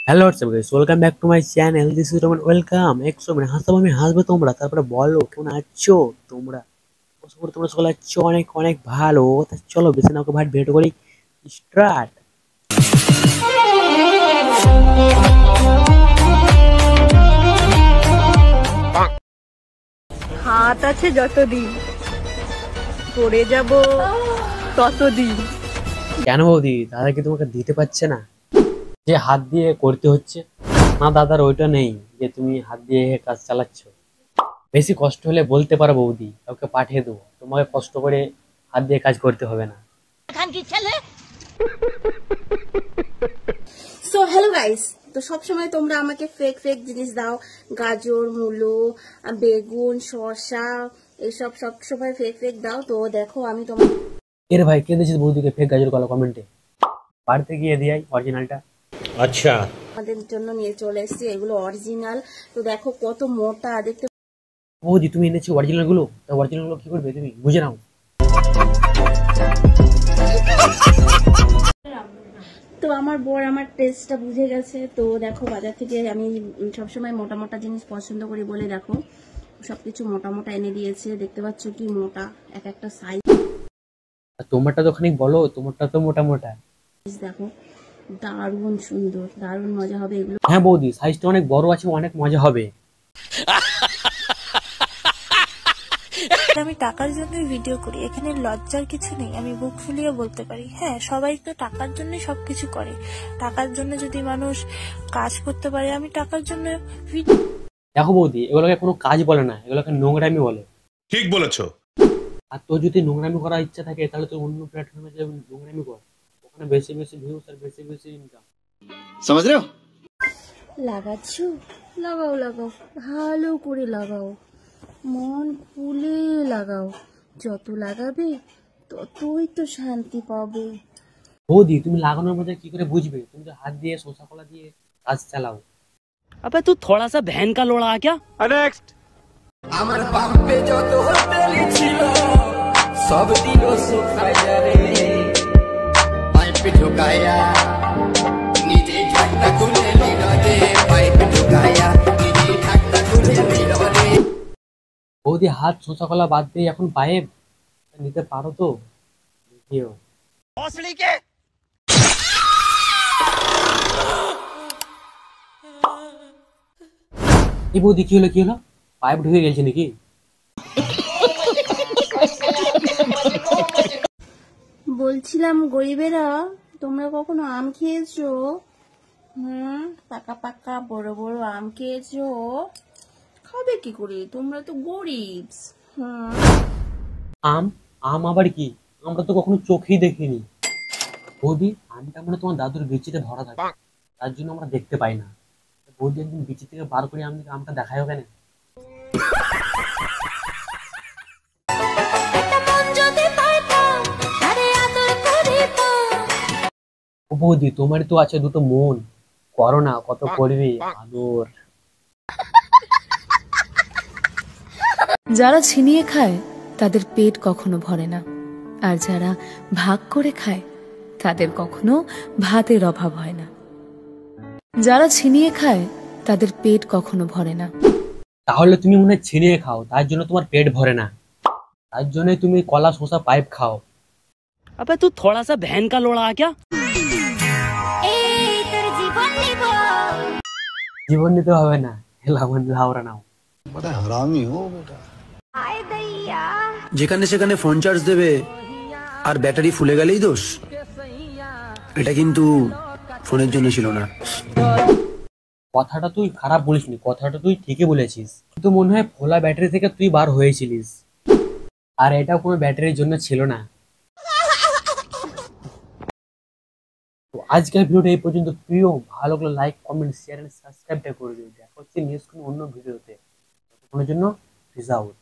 Hello WhatsApp guys, welcome back to my channel. This is Roman. Welcome. একশো মানে হাসবো, আমি হাসবো তোমরা। তারপরে বলো কেমন আছো তোমরা। আশা করি তোমরা সকলে আছো অনেক অনেক ভালো। তা চলো বেশি না ভাট ভিডিও করি স্টার্ট। হাত আছে যতদিন, পড়ে যাব ততদিন। কেন বৌদি, দাদা কি তোমাকে দিতে পারছে না যে হাত দিয়ে করতে হচ্ছে? না দাদার ওইটা নেই যে তুমি হাত দিয়ে কাজ চালাচ্ছ। বেশি কষ্ট হলে বলতে পারো বৌদি, কাউকে পাঠিয়ে দেবো, তোমাকে কষ্ট করে হাত দিয়ে কাজ করতে হবে না। সো হ্যালো গাইস, তো সবসময় তোমরা আমাকে ফেক ফেক জিনিস দাও, গাজর, মূলো, বেগুন, শসা, এসব সব সময় ফেক ফেক দাও। তো দেখো আমি তোমার এর ভাই কে দিয়েছিস বৌদিকে ফেক গাজর কলা? কমেন্টে বাড়িতে গিয়ে দিয়াই অরিজিনালটা। আচ্ছা, আমাদের জন্য নিয়ে চলে এসেছি, এগুলো অরিজিনাল। তো দেখো কত মোটা দেখতে। বৌদি তুমি এনেছি অরিজিনাল গুলো, তা অরিজিনাল গুলো কি করবে তুমি বুঝে নাও। তো আমার বর আমার টেস্টটা বুঝে গেছে। তো দেখো বাজার থেকে আমি সবসময় মোটা মোটা জিনিস পছন্দ করি বলে দেখো সবকিছু মোটা মোটা এনে দিয়েছে। দেখতে পাচ্ছ কি মোটা, এক একটা সাইজ। তোমারটা তো খানিক বলো, তোমারটা তো মোটা মোটা। দেখো দারুণ সুন্দর, দারুণ মজা হবে এগুলো। হ্যাঁ বৌদি, সাইজটা অনেক বড় আছে, অনেক মজা হবে। আমি টাকার জন্যই ভিডিও করি, এখানে লজ্জার কিছু নেই। আমি বুক ফুলিয়ে বলতে পারি, হ্যাঁ সবাই তো টাকার জন্যই সবকিছু করে। টাকার জন্য যদি মানুষ কাজ করতে পারে, আমি টাকার জন্য দেখো বৌদি, এগুলোকে কোনো কাজ বলে না, এগুলোকে নোংরামি বলে। ঠিক বলেছো। আর তোর যদি নোংরামি করার ইচ্ছা থাকে তাহলে তুই অন্য প্ল্যাটফর্মে যে নোংরামি কর, ওখানে বেশি বেশি ভিউজ আর বেশি বেশি ইনকাম। समझ रहे हो? লাগাচ্ছ, লাগাও লাগাও, ভালো করে লাগাও, মন খুলে লাগাও। যত লাগাবে ততই তো শান্তি পাবে। বৌদি তুমি লাগানোর মধ্যে কি করে বুঝবে? তুমি তো হাত দিয়ে শসা কলা দিয়ে কাজ চালাও। अबे तू थोड़ा सा बहन का लोड़ा क्या। नेक्स्ट। আমার বাপে যত হোটেলি ছিল সব দিল সুখাইয়ারে পাইপ ঢুকায়া নিজে ঢাকনা খুলে নিল রে পাইপ ঢুকায়া নিজে ঢাকনা খুলে নিল রে। বৌদি হাত শসা কলা বাদ দিয়ে এখন পাইপ নিতে পারো তো? দেখিও। এই বৌদি কি হলো, কি হলো? পাইপ ঢুকে গেছে নাকি? বলছিলাম গরিবেরা, তোমরা কখনো আম খেয়েছো? পাকা পাকা বড় বড় আম খেয়েছো? খাবে কি করে, তোমরা তো গরিব। আম? আম আবার কি? আমরা তো কখনো চোখেই দেখিনি। বৌদি আমটা মানে তোমার দাদুর বিচিতে ভরা থাকে, তার জন্য আমরা দেখতে পাই না। বৌদি একদিন বিচি থেকে বার করে আমটা দেখায় কেন? ও বৌদি তোমার তো আছে দুটো মন, করো না, কত করবি আদর। যারা ছিনিয়ে খায় তাদের পেট কখনো ভরে না, আর যারা ভাগ করে খায় তাদের কখনো ভাতের অভাব হয় না। যারা ছিনিয়ে খায় তাদের পেট কখনো ভরে না। তাহলে তুমি মনে হয় ছিনিয়ে খাও, তার জন্য তোমার পেট ভরে না, তার জন্য তুমি কলা শসা পাইপ খাও। अबे तू थोड़ा सा बहन का लोड़ा क्या। জীবন নিতে হবে না, লাউরা নাও। যেখানে সেখানে ফোন চার্জ দেবে আর ব্যাটারি ফুলে গেলেই দোষ, এটা কিন্তু ফোনের জন্য ছিল না। কথাটা তুই খারাপ বলিসনি, কথাটা তুই ঠিকই বলেছিস, কিন্তু মনে হয় ফোলা ব্যাটারি থেকে তুই বার হয়েছিলিস, আর এটা কোনো ব্যাটারির জন্য ছিল না। তো আজকের ভিডিওটা এই পর্যন্ত। প্রিয় ভালো লাগলে লাইক, কমেন্ট, শেয়ার এন্ড সাবস্ক্রাইবটা করে দিও। দেখা হচ্ছে নেক্সট কোনো অন্য ভিডিওতে। ততক্ষণের জন্য পিস আউট।